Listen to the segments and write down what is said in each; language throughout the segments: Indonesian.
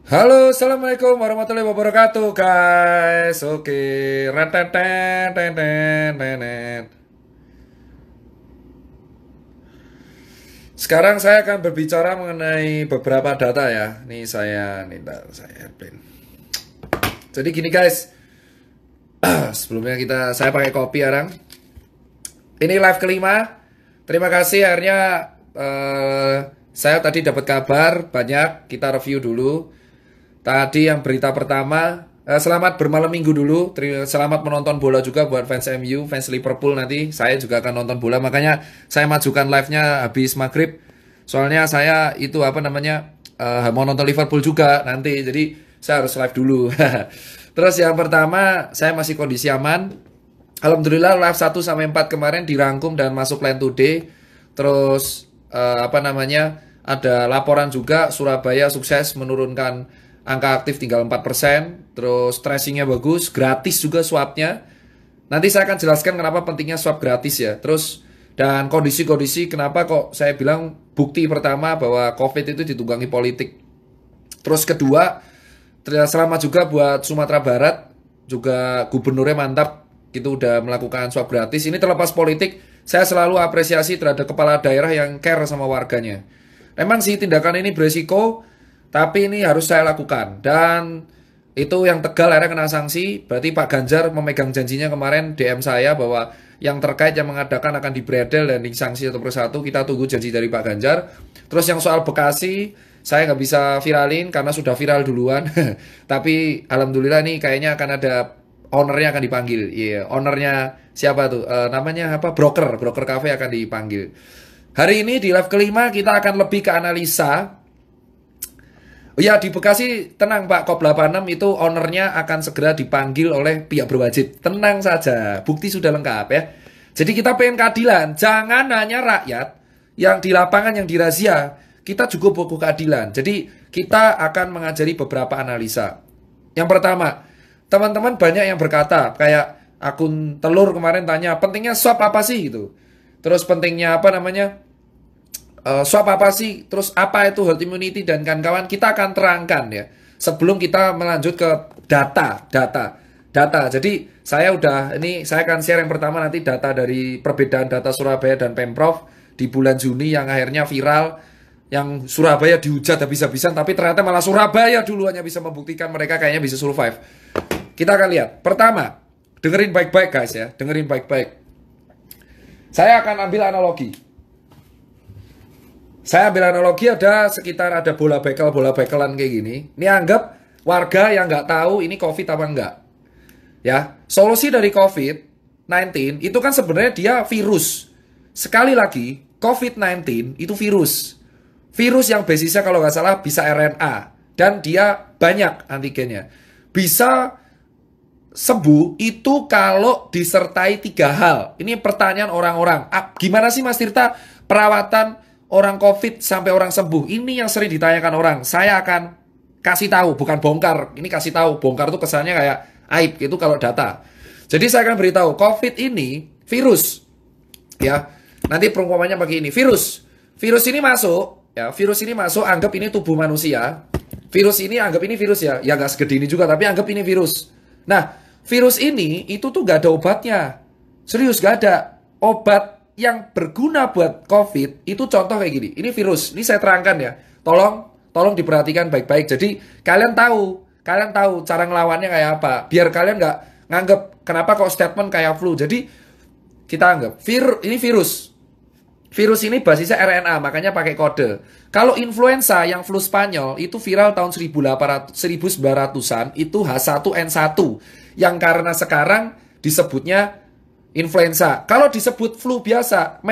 Halo, assalamualaikum warahmatullahi wabarakatuh, guys. Oke, reteten, tenen, tenen. Sekarang saya akan berbicara mengenai beberapa data ya. Nih, ntar saya print. Jadi gini, guys. Sebelumnya saya pakai kopi sekarang. Ini live kelima. Terima kasih akhirnya saya tadi dapat kabar banyak. Kita review dulu. Tadi yang berita pertama, selamat bermalam minggu dulu. Selamat menonton bola juga buat fans MU, fans Liverpool nanti. Saya juga akan nonton bola, makanya saya majukan live-nya habis maghrib. Soalnya saya itu mau nonton Liverpool juga nanti, jadi saya harus live dulu. Terus yang pertama, saya masih kondisi aman. Alhamdulillah live 1 sampai 4 kemarin dirangkum dan masuk line today. Terus ada laporan juga Surabaya sukses menurunkan angka aktif tinggal 4%, terus tracingnya bagus, gratis juga swabnya. Nanti saya akan jelaskan kenapa pentingnya swab gratis ya. Terus dan kondisi-kondisi kenapa kok saya bilang bukti pertama bahwa COVID itu ditunggangi politik. Terus kedua, selamat juga buat Sumatera Barat, juga gubernurnya mantap, itu udah melakukan swab gratis. Ini terlepas politik, saya selalu apresiasi terhadap kepala daerah yang care sama warganya. Memang sih tindakan ini beresiko, tapi ini harus saya lakukan. Dan itu yang Tegal akhirnya kena sanksi. Berarti Pak Ganjar memegang janjinya kemarin DM saya bahwa yang terkait yang mengadakan akan dibredel dan disanksi satu persatu. Kita tunggu janji dari Pak Ganjar. Terus yang soal Bekasi, saya nggak bisa viralin karena sudah viral duluan. Tapi alhamdulillah nih kayaknya akan ada ownernya akan dipanggil. Iya, ownernya siapa tuh? Namanya apa? Broker cafe akan dipanggil. Hari ini di live kelima kita akan lebih ke analisa. Ya di Bekasi tenang Pak, COP 86 itu ownernya akan segera dipanggil oleh pihak berwajib. Tenang saja, bukti sudah lengkap ya. Jadi kita pengen keadilan, jangan hanya rakyat yang di lapangan yang dirazia. Kita juga butuh keadilan. Jadi kita akan mengajari beberapa analisa. Yang pertama, teman-teman banyak yang berkata, kayak akun telur kemarin tanya, pentingnya swab apa sih gitu. Terus pentingnya swab apa sih? Terus apa itu herd immunity dan kawan-kawan? Kita akan terangkan ya. Sebelum kita melanjut ke data. Jadi saya akan share yang pertama nanti data dari perbedaan data Surabaya dan Pemprov di bulan Juni yang akhirnya viral. Yang Surabaya dihujat habis-habisan, tapi ternyata malah Surabaya duluannya bisa membuktikan mereka kayaknya bisa survive. Kita akan lihat. Pertama, dengerin baik-baik guys ya. Dengerin baik-baik. Saya akan ambil analogi. Saya ambil analogi ada bola bekelan kayak gini. Ini anggap warga yang nggak tahu ini COVID apa enggak. Ya, solusi dari COVID-19 itu kan sebenarnya dia virus. Sekali lagi, COVID-19 itu virus. Virus yang basisnya kalau nggak salah bisa RNA. Dan dia banyak antigennya. Bisa sembuh itu kalau disertai 3 hal. Ini pertanyaan orang-orang. Gimana sih Mas Tirta perawatan orang COVID sampai orang sembuh? Ini yang sering ditanyakan orang. Saya akan kasih tahu, bukan bongkar. Ini kasih tahu. Bongkar tuh kesannya kayak aib gitu kalau data. Jadi saya akan beritahu, COVID ini virus. Ya. Nanti perumpamannya pakai ini. Virus ini masuk, ya. Virus ini masuk, anggap ini tubuh manusia. Virus ini anggap ini virus ya. Ya nggak segede ini juga, tapi anggap ini virus. Nah, virus ini itu tuh nggak ada obatnya. Serius nggak ada obat yang berguna buat COVID. Itu contoh kayak gini. Ini virus. Ini saya terangkan ya. Tolong diperhatikan baik-baik. Jadi kalian tahu cara ngelawannya kayak apa. Biar kalian nggak nganggep kenapa kok statement kayak flu. Jadi kita anggap ini virus. Virus ini basisnya RNA, makanya pakai kode. Kalau influenza yang flu Spanyol itu viral tahun 1900-an, itu H1N1 yang karena sekarang disebutnya influenza. Kalau disebut flu biasa,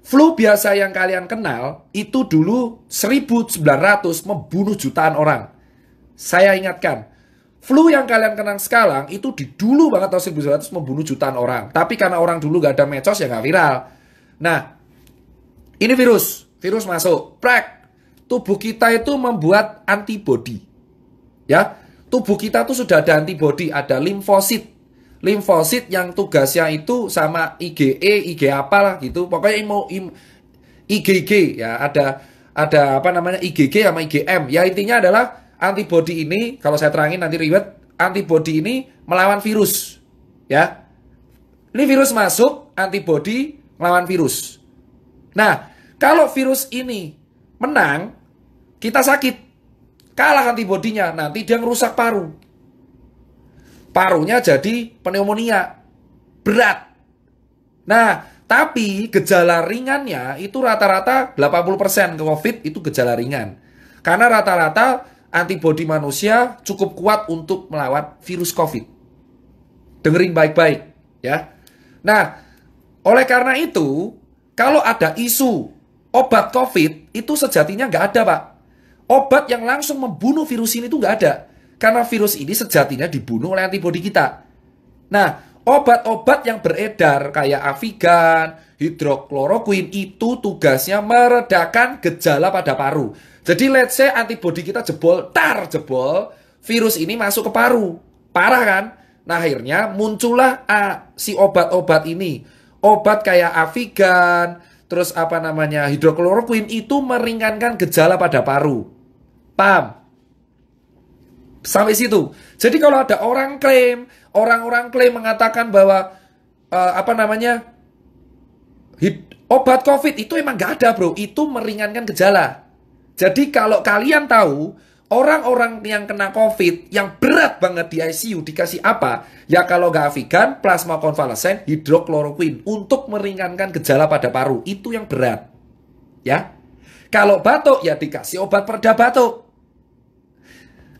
flu biasa yang kalian kenal itu dulu 1900 membunuh jutaan orang. Saya ingatkan, flu yang kalian kenal sekarang itu di dulu banget tahun 1900 membunuh jutaan orang. Tapi karena orang dulu gak ada medsos ya gak viral. Nah, ini virus masuk, tubuh kita itu membuat antibodi. Ya, tubuh kita tuh sudah ada antibodi, ada limfosit. Limfosit yang tugasnya itu sama IG apalah gitu. Pokoknya IgG ya, ada IgG sama IgM. Ya intinya adalah antibodi ini, kalau saya terangin nanti ribet, antibodi ini melawan virus. Ya. Ini virus masuk, antibodi melawan virus. Nah, kalau virus ini menang, kita sakit. Kalah antibodinya, nanti dia ngerusak paru. Parunya jadi pneumonia. Berat. Nah, tapi gejala ringannya itu rata-rata 80% ke COVID itu gejala ringan. Karena rata-rata antibodi manusia cukup kuat untuk melawan virus COVID. Dengerin baik-baik, ya. Nah, oleh karena itu, kalau ada isu obat COVID, itu sejatinya nggak ada, Pak. Obat yang langsung membunuh virus ini itu nggak ada. Karena virus ini sejatinya dibunuh oleh antibodi kita. Nah, obat-obat yang beredar kayak Avigan, hidrokloroquine itu tugasnya meredakan gejala pada paru. Jadi let's say antibodi kita jebol, jebol, virus ini masuk ke paru. Parah kan? Nah, akhirnya muncullah si obat-obat ini. Obat kayak Avigan, terus hidrokloroquine itu meringankan gejala pada paru. Paham? Sampai situ. Jadi kalau ada orang klaim mengatakan bahwa obat COVID itu emang nggak ada, bro. Itu meringankan gejala. Jadi kalau kalian tahu orang-orang yang kena COVID yang berat banget di ICU dikasih apa? Ya kalau nggak Avigan, plasma konvalesen, hidrokloroquine untuk meringankan gejala pada paru. Itu yang berat. Ya. Kalau batuk ya dikasih obat pereda batuk.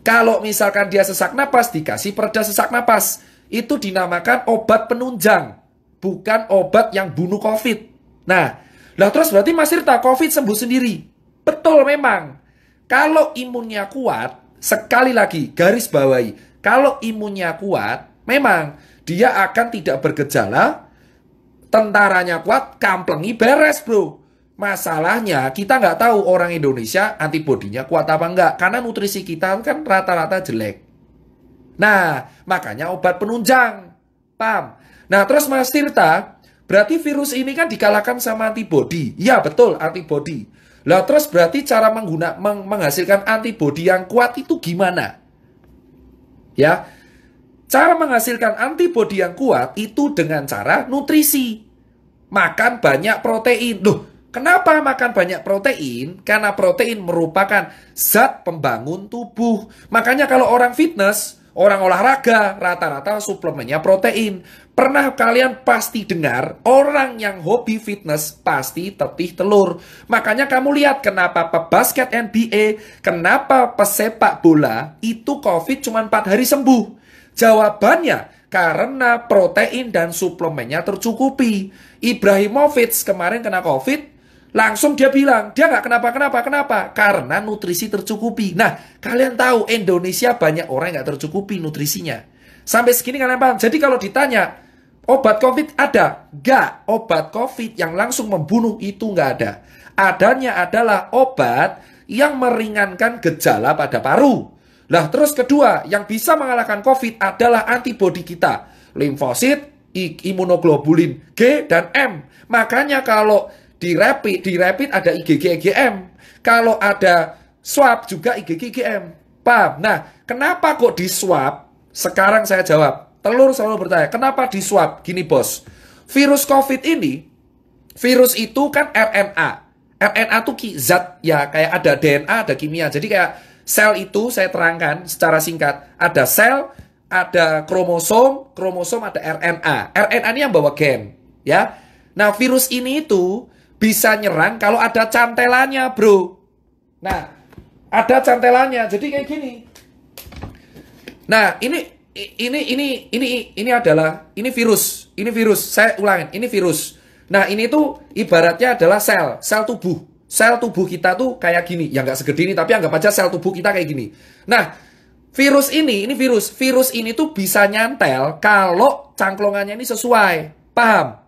Kalau misalkan dia sesak napas, dikasih pereda sesak napas. Itu dinamakan obat penunjang. Bukan obat yang bunuh COVID. Nah, terus berarti Mas Tirta, COVID sembuh sendiri. Betul memang. Kalau imunnya kuat, sekali lagi, garis bawahi. Kalau imunnya kuat, memang dia akan tidak bergejala. Tentaranya kuat, kamplengi beres, bro. Masalahnya kita nggak tahu orang Indonesia antibodinya kuat apa enggak. Karena nutrisi kita kan rata-rata jelek. Nah, makanya obat penunjang. Paham? Nah, terus Mas Tirta, berarti virus ini kan dikalahkan sama antibodi. Ya, betul, antibodi. Lah, terus berarti cara menghasilkan antibodi yang kuat itu gimana? Ya, cara menghasilkan antibodi yang kuat itu dengan cara nutrisi. Makan banyak protein. Loh, kenapa makan banyak protein? Karena protein merupakan zat pembangun tubuh. Makanya kalau orang fitness, orang olahraga, rata-rata suplemennya protein. Pernah kalian pasti dengar, orang yang hobi fitness pasti tetih telur. Makanya kamu lihat kenapa pebasket NBA, kenapa pesepak bola, itu COVID cuma 4 hari sembuh. Jawabannya, karena protein dan suplemennya tercukupi. Ibrahimovic kemarin kena COVID, langsung dia bilang, dia nggak kenapa? Karena nutrisi tercukupi. Nah, kalian tahu Indonesia banyak orang yang nggak tercukupi nutrisinya. Sampai segini kalian paham? Jadi kalau ditanya, obat COVID ada? Nggak. Obat COVID yang langsung membunuh itu nggak ada. Adanya adalah obat yang meringankan gejala pada paru. Nah, terus kedua, yang bisa mengalahkan COVID adalah antibodi kita. Limfosit, imunoglobulin G dan M. Makanya kalau di rapid ada IgG IgM. Kalau ada swab juga IgG IgM. Paham? Nah, kenapa kok di swab? Sekarang saya jawab. Telur selalu bertanya, kenapa di swab? Gini bos, virus COVID ini, virus itu kan RNA. RNA itu zat, ya kayak ada DNA, ada kimia. Jadi kayak sel itu saya terangkan secara singkat. Ada sel, ada kromosom ada RNA. RNA ini yang bawa gen, ya. Nah, virus ini itu bisa nyerang kalau ada cantelannya, bro. Nah, ada cantelannya. Jadi kayak gini. Nah, ini adalah virus. Ini virus. Saya ulangin, ini virus. Nah, ini tuh ibaratnya adalah sel tubuh. Sel tubuh kita tuh kayak gini. Ya nggak segede ini, tapi anggap aja sel tubuh kita kayak gini. Nah, virus ini virus. Virus ini tuh bisa nyantel kalau cangklongannya ini sesuai. Paham?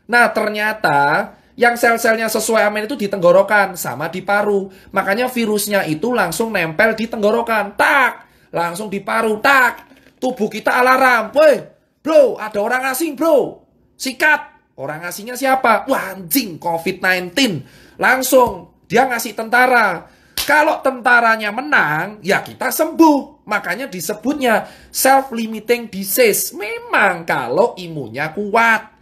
Nah, ternyata yang sel-selnya sesuai amin itu di tenggorokan sama di paru. Makanya virusnya itu langsung nempel di tenggorokan. Tak! Langsung di paru. Tak! Tubuh kita alarm. Woi, bro, ada orang asing, bro. Sikat. Orang asingnya siapa? Wah, anjing, COVID-19. Langsung dia ngasih tentara. Kalau tentaranya menang, ya kita sembuh. Makanya disebutnya self-limiting disease. Memang kalau imunnya kuat.